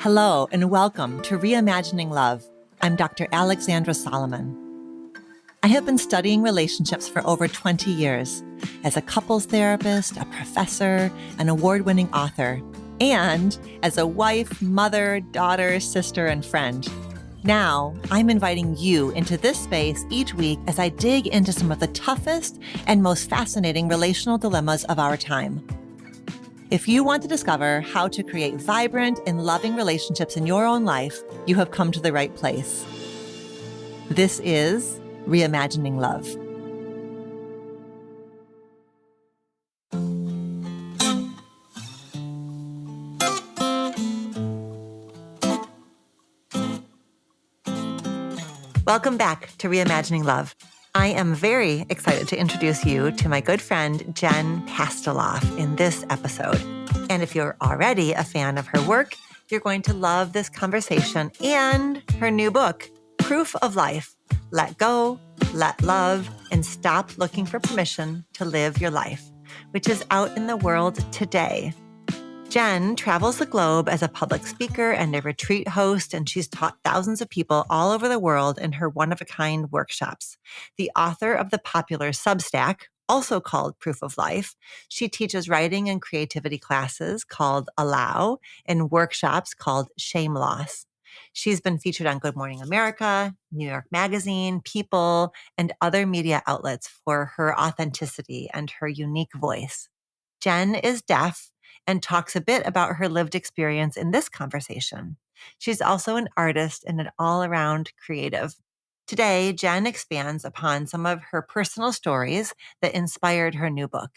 Hello and welcome to Reimagining Love. I'm Dr. Alexandra Solomon. I have been studying relationships for over 20 years as a couples therapist, a professor, an award-winning author, and as a wife, mother, daughter, sister, and friend. Now, I'm inviting you into this space each week as I dig into some of the toughest and most fascinating relational dilemmas of our time. If you want to discover how to create vibrant and loving relationships in your own life, you have come to the right place. This is Reimagining Love. Welcome back to Reimagining Love. I am very excited to introduce you to my good friend, Jen Pastiloff, in this episode. And if you're already a fan of her work, you're going to love this conversation and her new book, Proof of Life: Let Go, Let Love, and Stop Looking for Permission to Live Your Life, which is out in the world today. Jen travels the globe as a public speaker and a retreat host, and she's taught thousands of people all over the world in her one-of-a-kind workshops. The author of the popular Substack, also called Proof of Life, she teaches writing and creativity classes called Allow and workshops called Shame Loss. She's been featured on Good Morning America, New York Magazine, People, and other media outlets for her authenticity and her unique voice. Jen is deaf and talks a bit about her lived experience in this conversation. She's also an artist and an all-around creative. Today, Jen expands upon some of her personal stories that inspired her new book.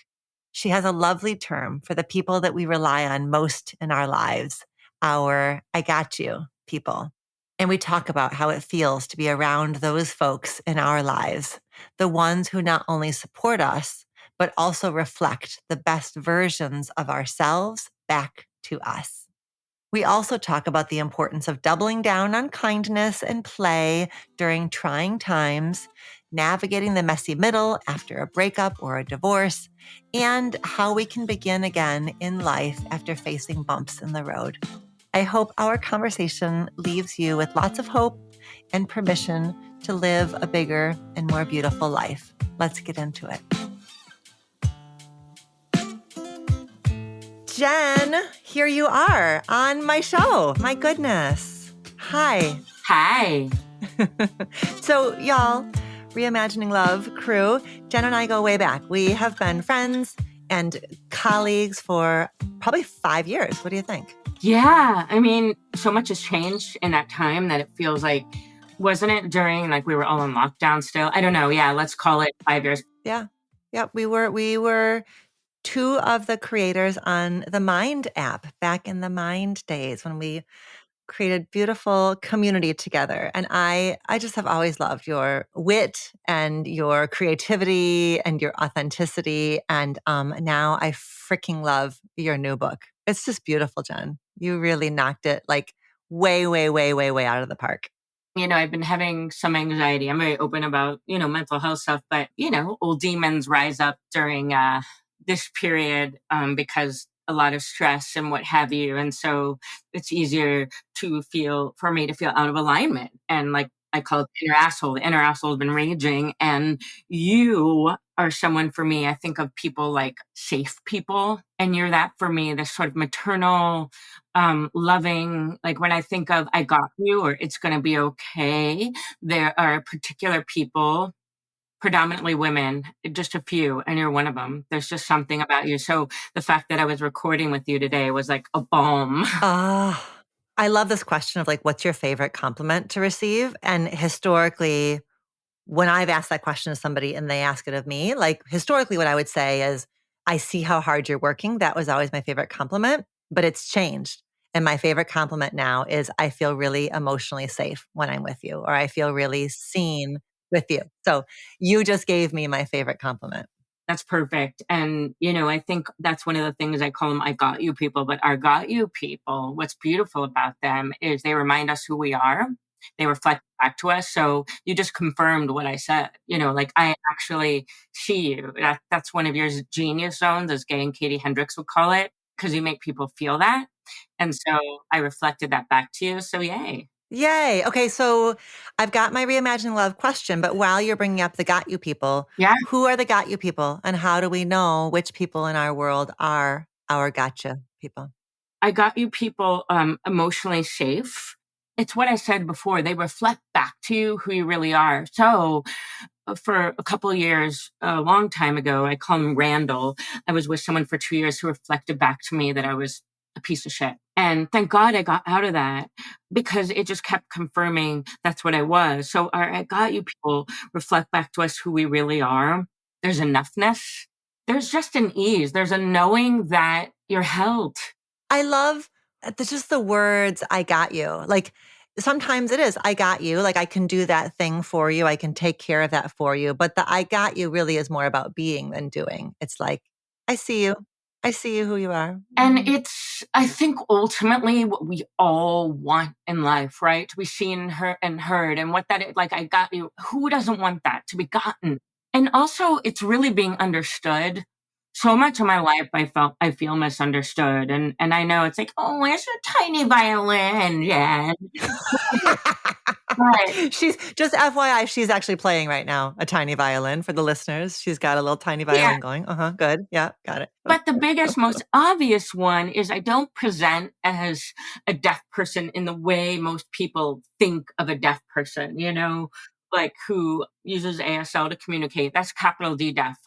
She has a lovely term for the people that we rely on most in our lives, our I got you people. And we talk about how it feels to be around those folks in our lives, the ones who not only support us, but also reflect the best versions of ourselves back to us. We also talk about the importance of doubling down on kindness and play during trying times, navigating the messy middle after a breakup or a divorce, and how we can begin again in life after facing bumps in the road. I hope our conversation leaves you with lots of hope and permission to live a bigger and more beautiful life. Let's get into it. Jen, here you are on my show. My goodness. Hi. Hi. So y'all, Reimagining Love crew, Jen and I go way back. We have been friends and colleagues for probably 5 years. What do you think? Yeah. I mean, so much has changed in that time that it feels like, wasn't it during we were all in lockdown still? I don't know. Yeah. Let's call it 5 years. Yeah. We were two of the creators on the Mind app back in the Mind days when we created beautiful community together. And I just have always loved your wit and your creativity and your authenticity. And now I freaking love your new book. It's just beautiful, Jen. You really knocked it way out of the park. I've been having some anxiety. I'm very open about, mental health stuff, but, old demons rise up during this period because a lot of stress and what have you. And so it's easier for me to feel out of alignment. And I call it the inner asshole. The inner asshole has been raging. And you are someone for me, I think of people like safe people. And you're that for me, this sort of maternal, loving, when I think of I got you or it's going to be okay, there are particular people, predominantly women, just a few, and you're one of them. There's just something about you. So the fact that I was recording with you today was like a balm. I love this question of what's your favorite compliment to receive? And historically, when I've asked that question to somebody and they ask it of me, historically what I would say is, I see how hard you're working. That was always my favorite compliment, but it's changed. And my favorite compliment now is I feel really emotionally safe when I'm with you, or I feel really seen with you. So you just gave me my favorite compliment. That's perfect. And, I think that's one of the things I call them I got you people, but our got you people, what's beautiful about them is they remind us who we are. They reflect back to us. So you just confirmed what I said, I actually see you. That's one of your genius zones, as Gay and Katie Hendricks would call it. because you make people feel that. And so I reflected that back to you. So yay. Yay. Okay, so I've got my reimagining love question, but while you're bringing up the got you people, Yeah. who are the got you people and how do we know which people in our world are our gotcha people? I got you people emotionally safe. It's what I said before. They reflect back to you who you really are. So for a couple of years, a long time ago, I call him Randall. I was with someone for 2 years who reflected back to me that I was a piece of shit. And thank God I got out of that because it just kept confirming that's what I was. So our I got you people reflect back to us who we really are. There's enoughness. There's just an ease. There's a knowing that you're held. I love just the words, I got you. Like sometimes it is, I got you. Like I can do that thing for you. I can take care of that for you. But the I got you really is more about being than doing. It's like, I see you. I see you who you are. And Mhm. it's, I think, ultimately what we all want in life, right? To be seen, heard, and what that is, like, I got you. Who doesn't want that to be gotten? And also, it's really being understood. So much of my life, I feel misunderstood, and I know it's like, oh, it's a tiny violin, yeah. But She's just FYI, she's actually playing right now a tiny violin for the listeners. She's got a little tiny yeah, violin going. Uh-huh. Good. Yeah, got it. but the biggest, most obvious one is I don't present as a deaf person in the way most people think of a deaf person, like who uses ASL to communicate. That's capital D deaf,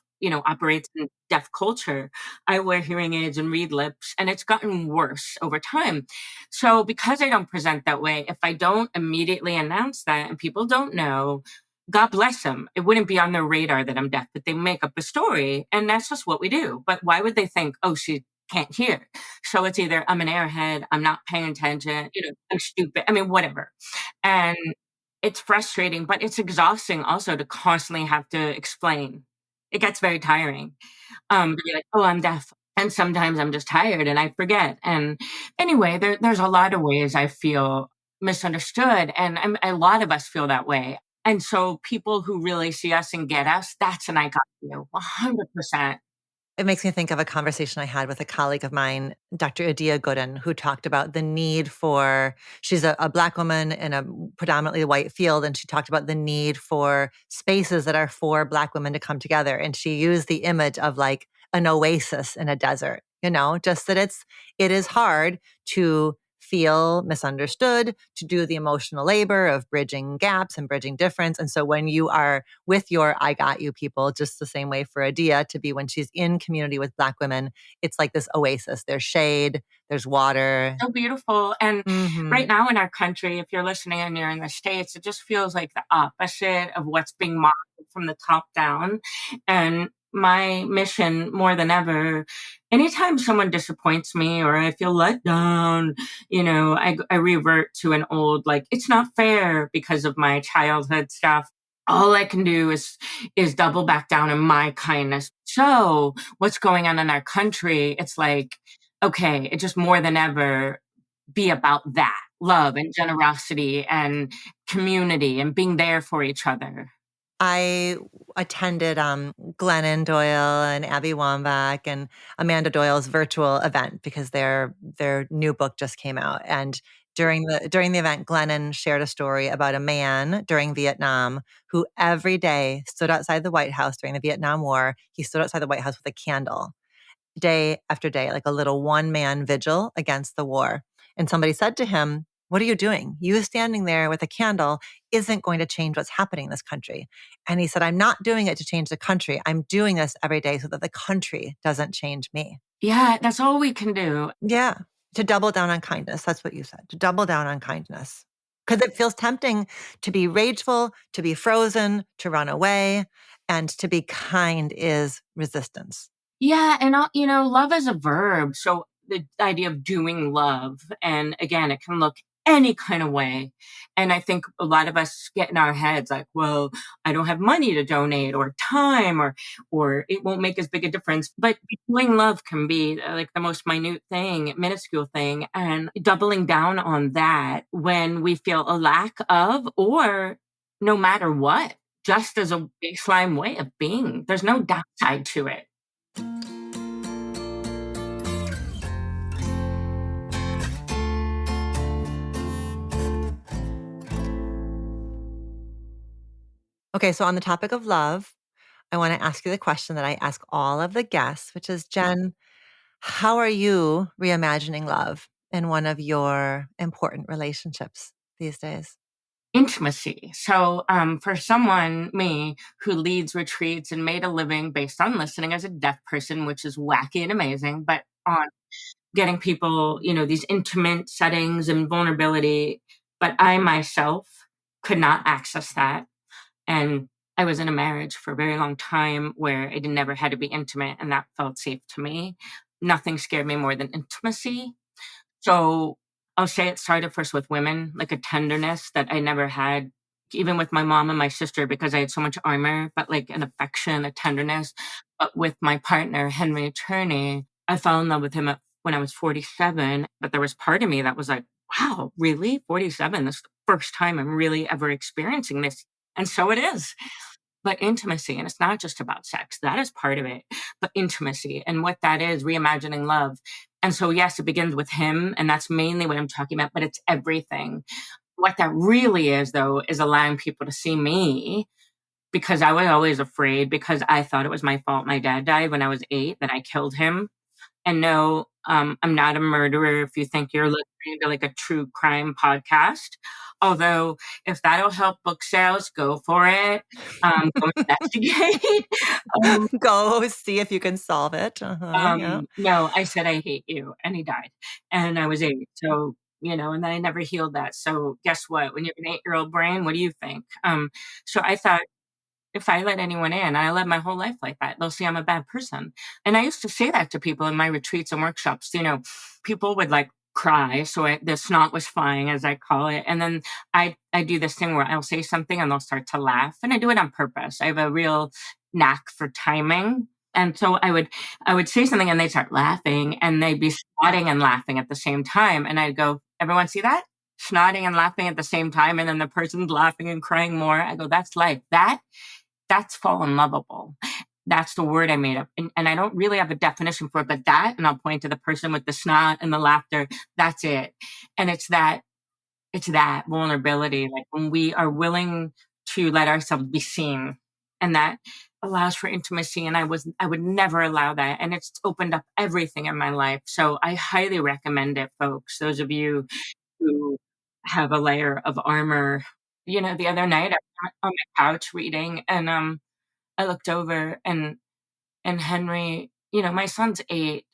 operates in deaf culture. I wear hearing aids and read lips, and it's gotten worse over time. So, because I don't present that way, if I don't immediately announce that and people don't know, God bless them. It wouldn't be on their radar that I'm deaf, but they make up a story, and that's just what we do. But why would they think, oh, she can't hear? So it's either I'm an airhead, I'm not paying attention, I'm stupid. I mean, whatever. And it's frustrating, but it's exhausting also to constantly have to explain. It gets very tiring to be like, oh, I'm deaf. And sometimes I'm just tired and I forget. And anyway, there's a lot of ways I feel misunderstood. And a lot of us feel that way. And so people who really see us and get us, that's an I got you, 100%. It makes me think of a conversation I had with a colleague of mine, Dr. Adia Gooden, who talked about the need for, she's a Black woman in a predominantly white field, and she talked about the need for spaces that are for Black women to come together. And she used the image of like an oasis in a desert, just that it is hard to feel misunderstood, to do the emotional labor of bridging gaps and bridging difference. And so when you are with your I got you people, just the same way for Adia to be when she's in community with Black women, it's like this oasis. There's shade, there's water. So beautiful. And Mm-hmm. right now in our country, if you're listening and you're in the States, it just feels like the opposite of what's being modeled from the top down. And my mission more than ever, anytime someone disappoints me or I feel let down, I revert to an old, like, it's not fair because of my childhood stuff. All I can do is double back down in my kindness. So what's going on in our country? It's like, okay, it just more than ever be about that love and generosity and community and being there for each other. I attended Glennon Doyle and Abby Wambach and Amanda Doyle's virtual event because their new book just came out. And during the event, Glennon shared a story about a man during Vietnam who every day stood outside the White House during the Vietnam War. He stood outside the White House with a candle day after day, like a little one-man vigil against the war. And somebody said to him, "What are you doing? You standing there with a candle isn't going to change what's happening in this country." And he said, "I'm not doing it to change the country. I'm doing this every day so that the country doesn't change me." Yeah, that's all we can do. Yeah. To double down on kindness. That's what you said. To double down on kindness. Because it feels tempting to be rageful, to be frozen, to run away. And to be kind is resistance. Yeah, and love is a verb. So the idea of doing love, and again, it can look any kind of way. And I think a lot of us get in our heads like, well, I don't have money to donate or time or it won't make as big a difference. But doing love can be like the most minute thing, minuscule thing, and doubling down on that when we feel a lack of or no matter what, just as a baseline way of being. There's no downside to it. Okay, so on the topic of love, I want to ask you the question that I ask all of the guests, which is, Jen, how are you reimagining love in one of your important relationships these days? Intimacy. So, for someone, me, who leads retreats and made a living based on listening as a deaf person, which is wacky and amazing, but on getting people, these intimate settings and vulnerability. But I myself could not access that. And I was in a marriage for a very long time where it never had to be intimate, and that felt safe to me. Nothing scared me more than intimacy. So I'll say it started first with women, like a tenderness that I never had, even with my mom and my sister, because I had so much armor, but like an affection, a tenderness. But with my partner, Henry Turney, I fell in love with him when I was 47. But there was part of me that was like, wow, really? 47? This is the first time I'm really ever experiencing this. And so it is. But intimacy, and it's not just about sex, that is part of it, but intimacy and what that is, reimagining love. And so, yes, it begins with him, and that's mainly what I'm talking about, but it's everything. What that really is, though, is allowing people to see me, because I was always afraid, because I thought it was my fault. My dad died when I was 8, that I killed him. And no, I'm not a murderer if you think you're listening to like a true crime podcast. Although, if that'll help book sales, go for it. Go investigate. um, Go see if you can solve it. Yeah. no, I said I hate you, and he died, and I was 8. So, and then I never healed that. So, guess what? When you have an 8-year-old brain, what do you think? So I thought, if I let anyone in, I led my whole life like that, they'll see I'm a bad person. And I used to say that to people in my retreats and workshops. People would like cry. So the snot was flying, as I call it. And then I do this thing where I'll say something and they'll start to laugh. And I do it on purpose. I have a real knack for timing. And so I would say something and they'd start laughing, and they'd be snotting and laughing at the same time. And I'd go, everyone see that? Snotting and laughing at the same time. And then the person's laughing and crying more. I go, that's life. That's fallen lovable. That's the word I made up. And I don't really have a definition for it, but that, and I'll point to the person with the snot and the laughter, that's it. And it's that vulnerability, like when we are willing to let ourselves be seen, and that allows for intimacy. And I would never allow that. And it's opened up everything in my life. So I highly recommend it, folks. Those of you who have a layer of armor. The other night I was on my couch reading, and I looked over, and Henry, my son's 8,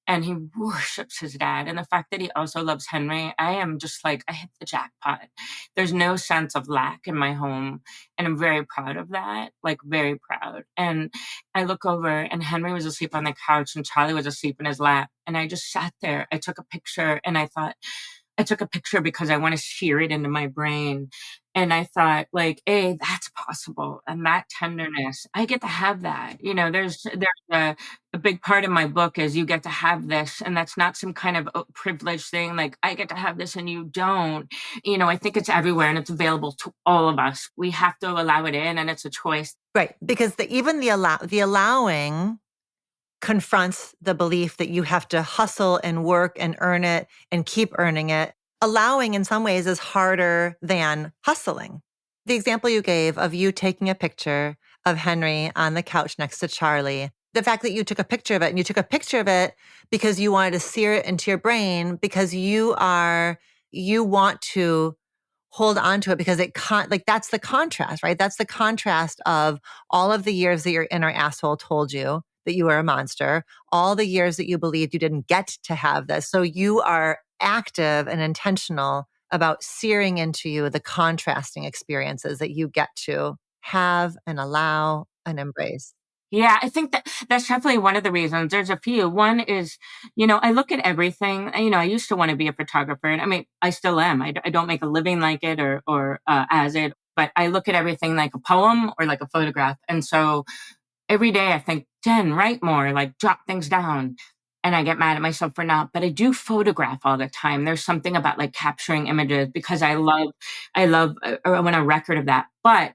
and he worships his dad. And the fact that he also loves Henry, I am just like, I hit the jackpot. There's no sense of lack in my home. And I'm very proud of that, like very proud. And I look over, and Henry was asleep on the couch, and Charlie was asleep in his lap. And I just sat there. I took a picture, and I thought, I took a picture because I want to sear it into my brain. And I thought, like, hey, that's possible. And that tenderness, I get to have that. There's a big part of my book is you get to have this. And that's not some kind of privileged thing. Like, I get to have this and you don't. I think it's everywhere, and it's available to all of us. We have to allow it in, and it's a choice. Right. Because even the allowing confronts the belief that you have to hustle and work and earn it and keep earning it. Allowing in some ways is harder than hustling. The example you gave of you taking a picture of Henry on the couch next to Charlie, the fact that you took a picture of it, and you took a picture of it because you wanted to sear it into your brain, because you want to hold on to it, because that's the contrast, right? That's the contrast of all of the years that your inner asshole told you that you were a monster, all the years that you believed you didn't get to have this. So you are active and intentional about searing into you the contrasting experiences that you get to have and allow and embrace. Yeah, I think that's definitely one of the reasons. There's a few. One is, I look at everything. I used to want to be a photographer, and I mean, I still am. I don't make a living like it or as it, but I look at everything like a poem or like a photograph. And so every day I think, Jen, write more, like drop things down. And I get mad at myself for not, but I do photograph all the time. There's something about like capturing images, because I want a record of that. But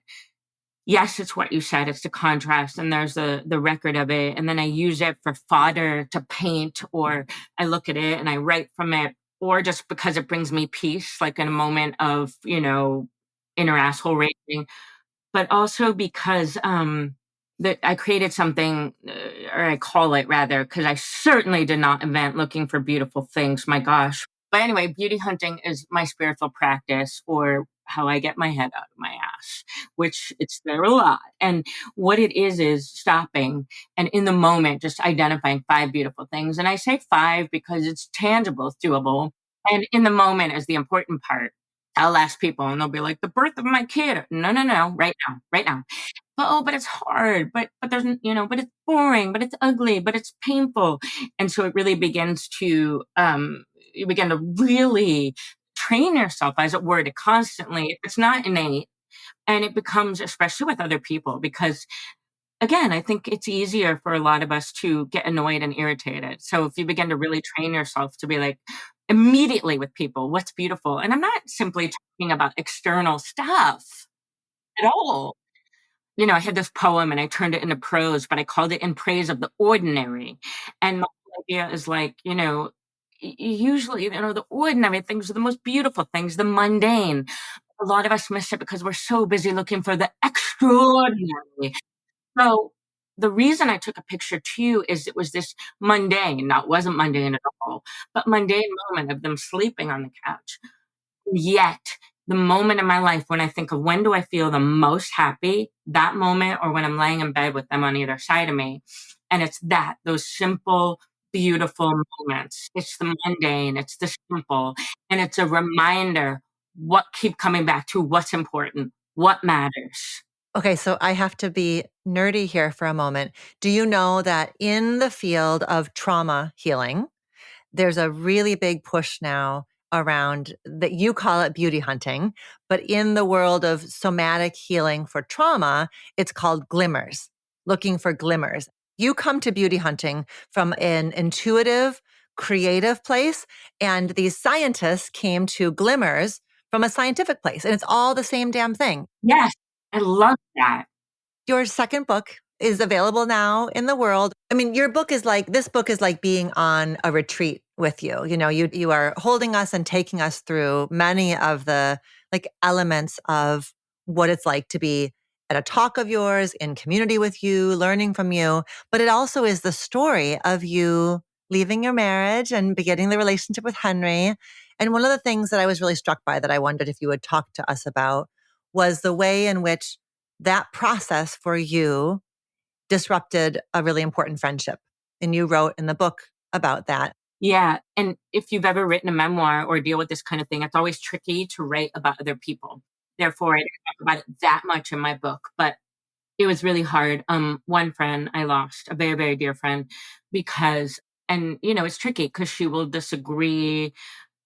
yes, it's what you said. It's the contrast, and there's the record of it. And then I use it for fodder to paint, or I look at it and I write from it, or just because it brings me peace, like in a moment of, inner asshole raging. but also because that I created something, or I call it rather, because I certainly did not invent looking for beautiful things. My gosh. But anyway, beauty hunting is my spiritual practice, or how I get my head out of my ass, which it's there a lot. And what it is stopping and in the moment, just identifying five beautiful things. And I say five because it's tangible, it's doable. And in the moment is the important part. I'll ask people and they'll be like, the birth of my kid. No, no, no, right now, right now. But oh, but it's hard, but there's but it's boring, but it's ugly, but it's painful. And so it really begins to you begin to really train yourself, as it were, to constantly, it's not innate, and it becomes, especially with other people, because again, I think it's easier for a lot of us to get annoyed and irritated. So if you begin to really train yourself to be like immediately with people, what's beautiful? And I'm not simply talking about external stuff at all. I had this poem and I turned it into prose, but I called it In Praise of the Ordinary. And my idea is like, usually, the ordinary things are the most beautiful things, the mundane. A lot of us miss it because we're so busy looking for the extraordinary. So the reason I took a picture too is it was this mundane, not wasn't mundane at all, but mundane moment of them sleeping on the couch. Yet, the moment in my life when I think of when do I feel the most happy, that moment, or when I'm laying in bed with them on either side of me. And it's those simple, beautiful moments. It's the mundane, it's the simple, and it's a reminder what keep coming back to what's important, what matters. Okay, so I have to be nerdy here for a moment. Do you know that in the field of trauma healing, there's a really big push now around that you call it beauty hunting, but in the world of somatic healing for trauma, it's called glimmers, looking for glimmers. You come to beauty hunting from an intuitive, creative place, and these scientists came to glimmers from a scientific place, and it's all the same damn thing. Yes, I love that. Your second book is available now in the world. I mean, this book is like being on a retreat with you. You are holding us and taking us through many of the like elements of what it's like to be at a talk of yours, in community with you, learning from you. But it also is the story of you leaving your marriage and beginning the relationship with Henry. And one of the things that I was really struck by that I wondered if you would talk to us about was the way in which that process for you disrupted a really important friendship. And you wrote in the book about that. Yeah. And if you've ever written a memoir or deal with this kind of thing, it's always tricky to write about other people. Therefore, I didn't talk about it that much in my book, but it was really hard. One friend I lost, a very, very dear friend, because, and it's tricky because she will disagree,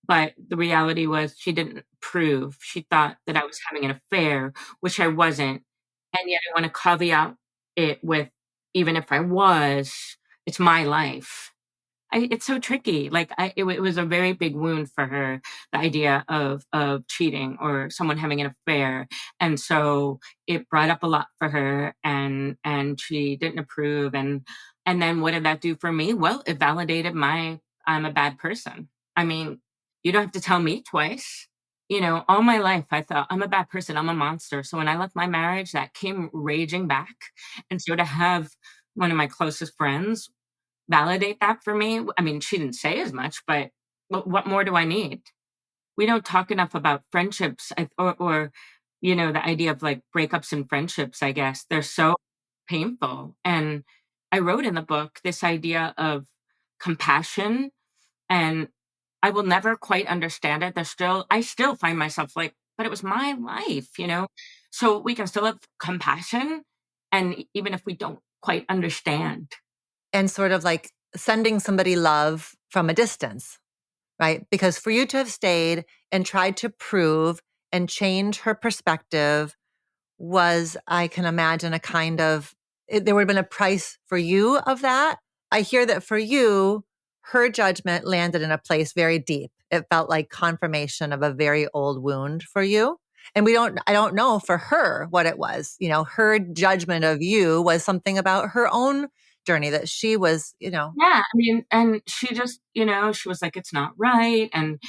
but the reality was she didn't prove. She thought that I was having an affair, which I wasn't. And yet I want to caveat it with, even if I was, it's my life. It's so tricky. Like it was a very big wound for her, the idea of cheating or someone having an affair, and so it brought up a lot for her, and she didn't approve, and then what did that do for me? Well, it validated my I'm a bad person. I mean, you don't have to tell me twice. All my life I thought I'm a bad person, I'm a monster. So when I left my marriage, that came raging back, and so to have one of my closest friends validate that for me. I mean, she didn't say as much, but what more do I need? We don't talk enough about friendships, or the idea of like breakups and friendships, I guess. They're so painful. And I wrote in the book this idea of compassion, and I will never quite understand it. I still find myself like, but it was my life. So we can still have compassion, and even if we don't quite understand. And sort of like sending somebody love from a distance, right? Because for you to have stayed and tried to prove and change her perspective was, I can imagine, a kind of, there would have been a price for you of that. I hear that for you, her judgment landed in a place very deep. It felt like confirmation of a very old wound for you. And I don't know for her what it was. Her judgment of you was something about her own journey that she was. Yeah, I mean, and she just, she was like, "It's not right," and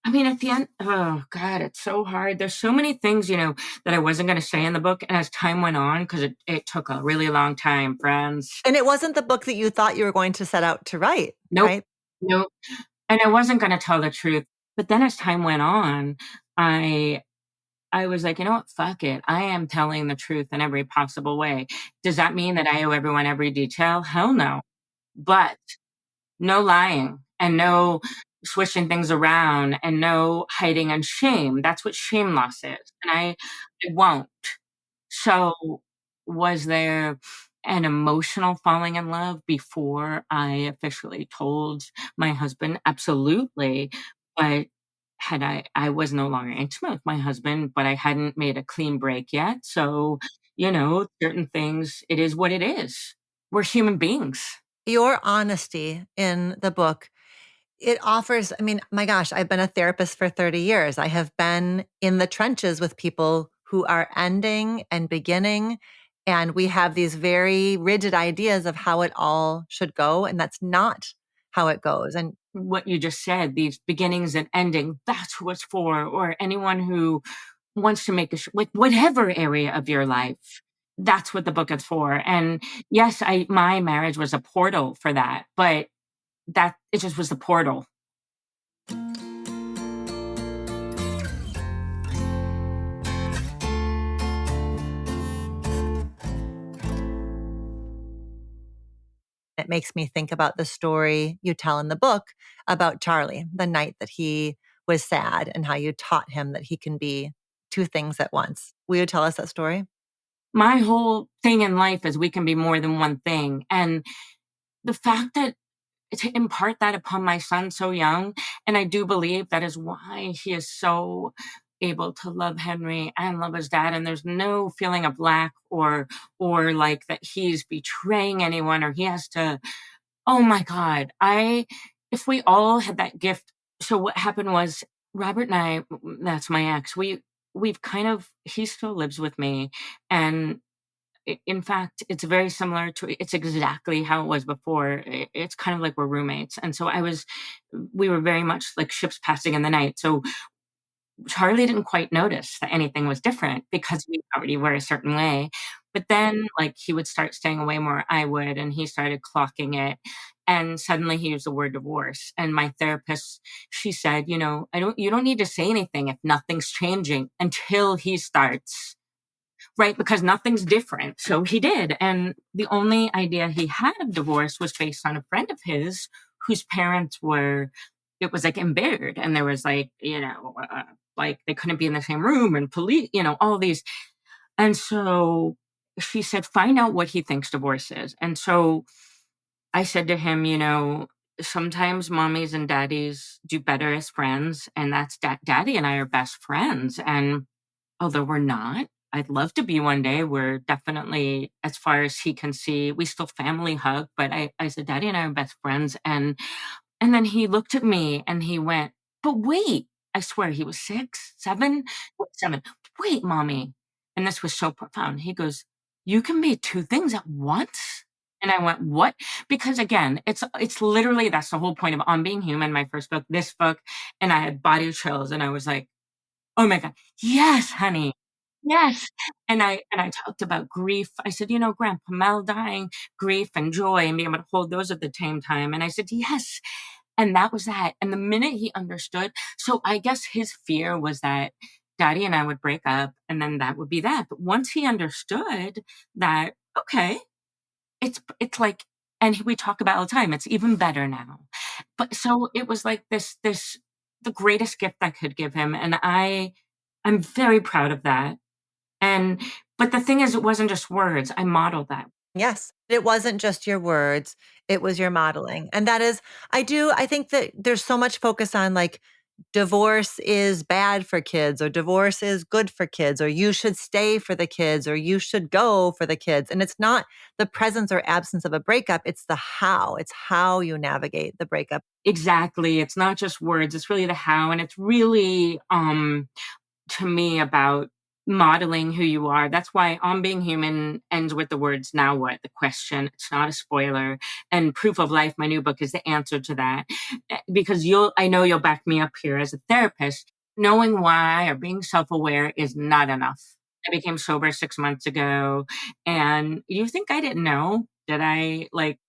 I mean, at the end, oh God, it's so hard. There's so many things, that I wasn't going to say in the book. And as time went on, because it took a really long time, friends. And it wasn't the book that you thought you were going to set out to write, Nope. right? Nope. And I wasn't going to tell the truth. But then as time went on, I I was like, you know what? Fuck it. I am telling the truth in every possible way. Does that mean that I owe everyone every detail? Hell no. But no lying and no switching things around and no hiding and shame. That's what shame loss is. And I won't. So, was there an emotional falling in love before I officially told my husband? Absolutely. But I was no longer intimate with my husband, but I hadn't made a clean break yet. So, certain things, it is what it is. We're human beings. Your honesty in the book, it offers, I mean, my gosh, I've been a therapist for 30 years. I have been in the trenches with people who are ending and beginning, and we have these very rigid ideas of how it all should go, and that's not how it goes. And What you just said, these beginnings and ending, that's what's for, or anyone who wants to make with whatever area of your life. That's what the book is for. And yes, my marriage was a portal for that, but that it just was the portal. it makes me think about the story you tell in the book about Charlie, the night that he was sad and how you taught him that he can be two things at once. Will you tell us that story? My whole thing in life is we can be more than one thing. And the fact that to impart that upon my son so young, and I do believe that is why he is so able to love Henry and love his dad, and there's no feeling of lack or like that he's betraying anyone or he has to. Oh my god, I if we all had that gift. So what happened was Robert and I, that's my ex, we've kind of he still lives with me, and in fact, it's very similar to it's exactly how it was before. It's kind of like we're roommates. And so we were very much like ships passing in the night. So Charlie didn't quite notice that anything was different because we already were a certain way. But then, like, he would start staying away more, I would, and he started clocking it. And suddenly he used the word divorce. And my therapist, she said, you don't need to say anything if nothing's changing until he starts. Right, because nothing's different. So he did. And the only idea he had of divorce was based on a friend of his whose parents were, it was like embittered. And there was like they couldn't be in the same room and police, all these. And so she said, find out what he thinks divorce is. And so I said to him, sometimes mommies and daddies do better as friends. And that's daddy and I are best friends. And although we're not, I'd love to be one day. We're definitely, as far as he can see, we still family hug, but I said, Daddy and I are best friends. And then he looked at me and he went, but wait, I swear he was 6, 7, 7. Wait, mommy. And this was so profound. He goes, you can be two things at once? And I went, what? Because again, it's literally that's the whole point of On Being Human, my first book, this book, and I had body chills and I was like, oh my God. Yes, honey. Yes. And I talked about grief. I said, Grandpa Mel dying, grief and joy and being able to hold those at the same time. And I said, yes. And that was that. And the minute he understood, so I guess his fear was that Daddy and I would break up and then that would be that. But once he understood that, okay, it's like, and we talk about all the time, it's even better now. But so it was like this the greatest gift I could give him. And I'm very proud of that. And but the thing is, it wasn't just words. I modeled that. Yes. It wasn't just your words, it was your modeling. And that is, I think that there's so much focus on like divorce is bad for kids or divorce is good for kids or you should stay for the kids or you should go for the kids. And it's not the presence or absence of a breakup, it's how you navigate the breakup. Exactly. It's not just words, it's really the how. And it's really to me about modeling who you are. That's why On Being Human ends with the words, now what? The question. It's not a spoiler. And Proof of Life, my new book, is the answer to that. Because I know you'll back me up here as a therapist. Knowing why or being self-aware is not enough. I became sober 6 months ago. And you think I didn't know that I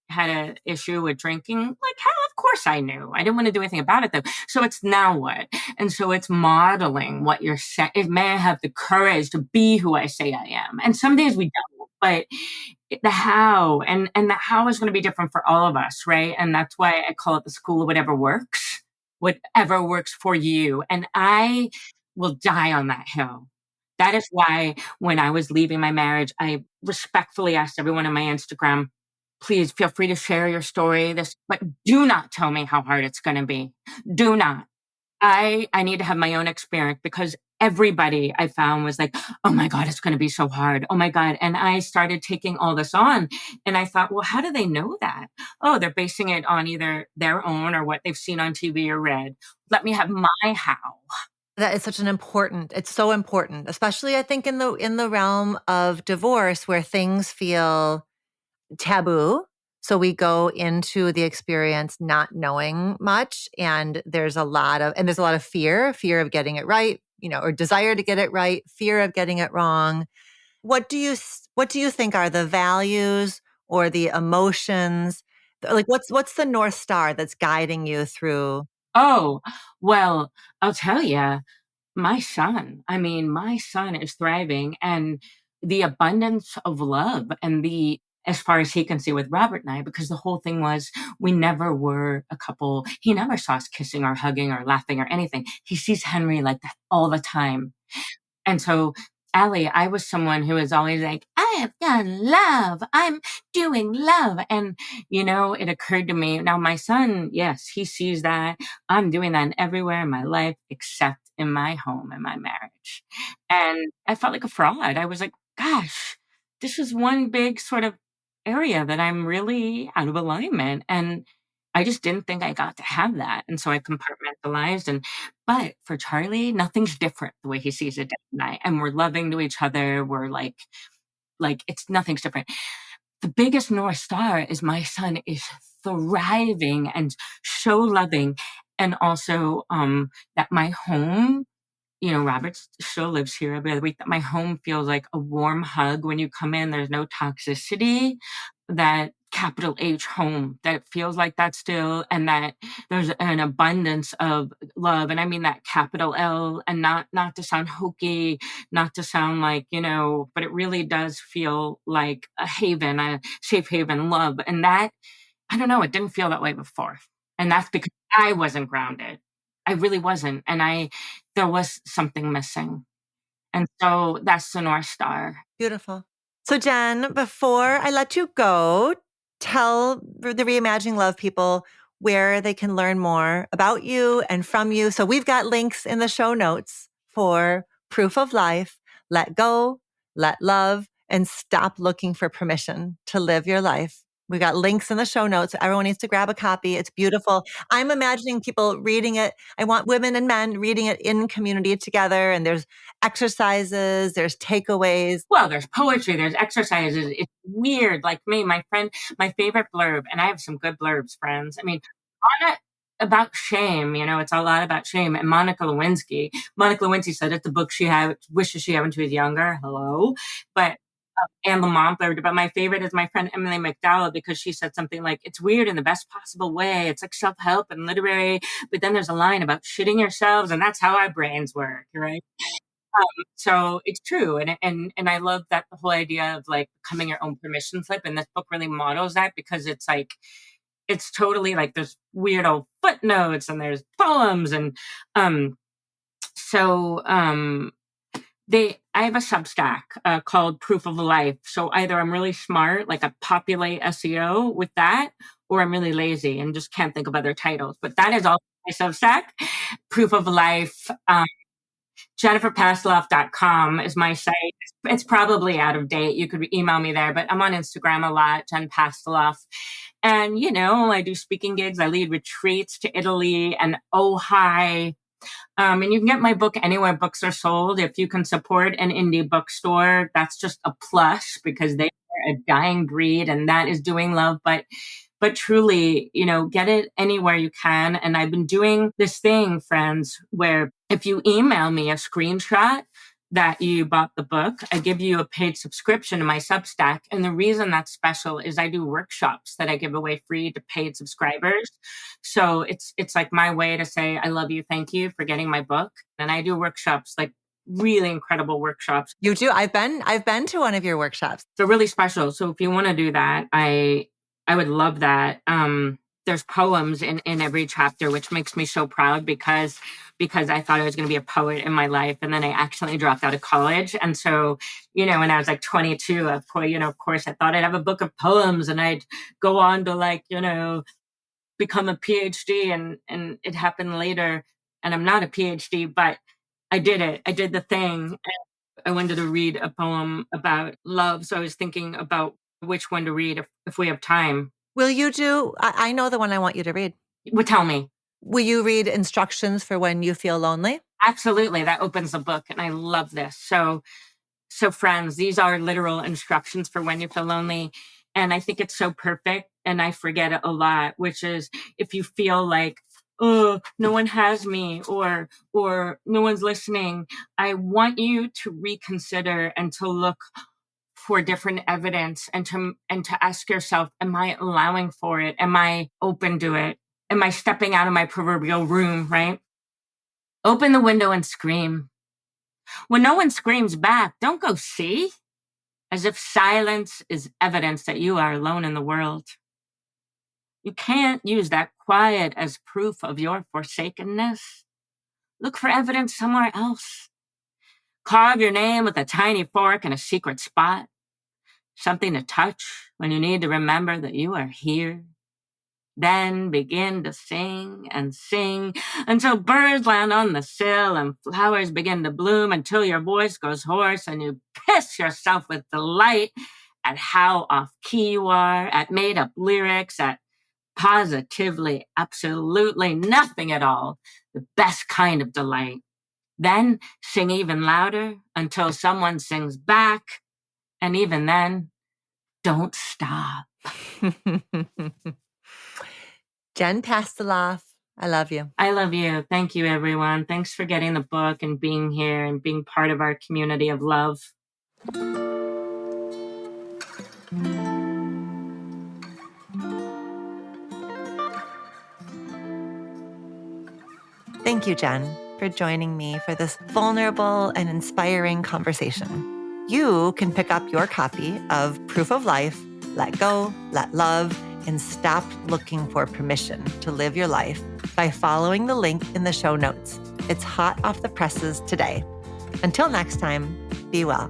had an issue with drinking? Like, hell, of course I knew. I didn't want to do anything about it though. So it's now what? And so it's modeling what you're saying. It may have the courage to be who I say I am. And some days we don't, but the how and the how is going to be different for all of us, right? And that's why I call it the school of whatever works for you. And I will die on that hill. That is why when I was leaving my marriage, I respectfully asked everyone on my Instagram, please feel free to share your story, but do not tell me how hard it's going to be. Do not. I need to have my own experience because everybody I found was like, oh my God, it's going to be so hard. Oh my God. And I started taking all this on and I thought, well, how do they know that? Oh, they're basing it on either their own or what they've seen on TV or read. Let me have my how. That is it's so important, especially I think in the realm of divorce where things feel taboo. So we go into the experience not knowing much and there's a lot of fear of getting it right, or desire to get it right, fear of getting it wrong. What do you think are the values or the emotions? Like what's the North Star that's guiding you through? Oh, well, I'll tell you. My son is thriving and the abundance of love and as far as he can see with Robert and I, because the whole thing was we never were a couple. He never saw us kissing or hugging or laughing or anything. He sees Henry like that all the time. And so, Allie, I was someone who was always like, I have done love. I'm doing love. And, it occurred to me now, my son, yes, he sees that. I'm doing that everywhere in my life except in my home and my marriage. And I felt like a fraud. I was like, gosh, this is one big sort of area that I'm really out of alignment. And I just didn't think I got to have that. And so I compartmentalized but for Charlie, nothing's different the way he sees it and I. And we're loving to each other. We're like it's nothing's different. The biggest North Star is my son is thriving and so loving. And also that my home, Robert still lives here every other week, that my home feels like a warm hug when you come in. There's no toxicity, that capital H home, that it feels like that still, and that there's an abundance of love. And I mean that capital L, and not to sound hokey, not to sound like, but it really does feel like a haven, a safe haven love. And that, I don't know, it didn't feel that way before. And that's because I wasn't grounded. I really wasn't. And there was something missing. And so that's the North Star. Beautiful. So Jen, before I let you go, tell the Reimagining Love people where they can learn more about you and from you. So we've got links in the show notes for Proof of Life, Let Go, Let Love, and Stop Looking for Permission to Live Your Life. We got links in the show notes. Everyone needs to grab a copy. It's beautiful. I'm imagining people reading it. I want women and men reading it in community together. And there's exercises, there's takeaways. Well, there's poetry, there's exercises. It's weird. Like me, my favorite blurb, and I have some good blurbs, friends. I mean, on it about shame, it's a lot about shame. And Monica Lewinsky said it's the book wishes she had when she was younger. Hello. But Anne Lamont blurbed, but my favorite is my friend Emily McDowell, because she said something like, it's weird in the best possible way. It's like self-help and literary, but then there's a line about shitting yourselves, and that's how our brains work, right? So it's true. And I love that the whole idea of like becoming your own permission slip. And this book really models that, because it's like, it's totally like there's weird old footnotes and there's poems. And I have a Substack called Proof of Life. So either I'm really smart, like I populate SEO with that, or I'm really lazy and just can't think of other titles. But that is also my Substack, Proof of Life. JenniferPasteloff.com is my site. It's probably out of date. You could email me there, but I'm on Instagram a lot, Jen Pasteloff. And, I do speaking gigs. I lead retreats to Italy and Ojai And you can get my book anywhere books are sold. If you can support an indie bookstore, that's just a plus because they are a dying breed and that is doing love. But truly, get it anywhere you can. And I've been doing this thing, friends, where if you email me a screenshot that you bought the book, I give you a paid subscription to my Substack. And the reason that's special is I do workshops that I give away free to paid subscribers. So it's like my way to say, I love you. Thank you for getting my book. And I do workshops, like really incredible workshops. You do. I've been to one of your workshops. They're really special. So if you want to do that, I would love that. There's poems in every chapter, which makes me so proud because I thought I was going to be a poet in my life. And then I accidentally dropped out of college. And so, when I was like 22, of course, I thought I'd have a book of poems and I'd go on to become a PhD and it happened later. And I'm not a PhD, but I did it. I did the thing. I wanted to read a poem about love. So I was thinking about which one to read if we have time. Will you do, I know the one I want you to read. Well, tell me. Will you read instructions for when you feel lonely? Absolutely. That opens the book. And I love this. So friends, these are literal instructions for when you feel lonely. And I think it's so perfect. And I forget it a lot, which is if you feel like, oh, no one has me or no one's listening, I want you to reconsider and to look for different evidence and to ask yourself, am I allowing for it? Am I open to it? Am I stepping out of my proverbial room, right? Open the window and scream. When no one screams back, don't go see, as if silence is evidence that you are alone in the world. You can't use that quiet as proof of your forsakenness. Look for evidence somewhere else. Carve your name with a tiny fork in a secret spot. Something to touch when you need to remember that you are here. Then begin to sing and sing until birds land on the sill and flowers begin to bloom until your voice goes hoarse and you piss yourself with delight at how off key you are, at made up lyrics, at positively, absolutely nothing at all. The best kind of delight. Then sing even louder until someone sings back. And even then, don't stop. Jen Pasteloff, I love you. I love you. Thank you, everyone. Thanks for getting the book and being here and being part of our community of love. Thank you, Jen, for joining me for this vulnerable and inspiring conversation. You can pick up your copy of Proof of Life, Let Go, Let Love, and Stop Looking for Permission to Live Your Life by following the link in the show notes. It's hot off the presses today. Until next time, be well.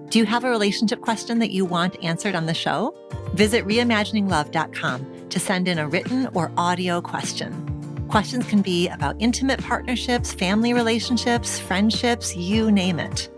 Do you have a relationship question that you want answered on the show? Visit reimagininglove.com to send in a written or audio question. Questions can be about intimate partnerships, family relationships, friendships, you name it.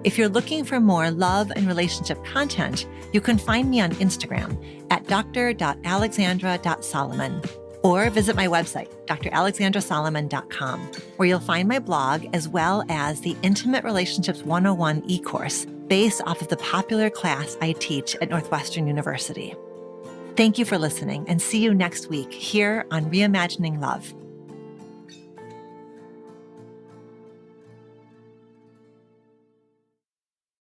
If you're looking for more love and relationship content, you can find me on Instagram at dr.alexandra.solomon or visit my website, dralexandrasolomon.com, where you'll find my blog as well as the Intimate Relationships 101 e-course based off of the popular class I teach at Northwestern University. Thank you for listening and see you next week here on Reimagining Love.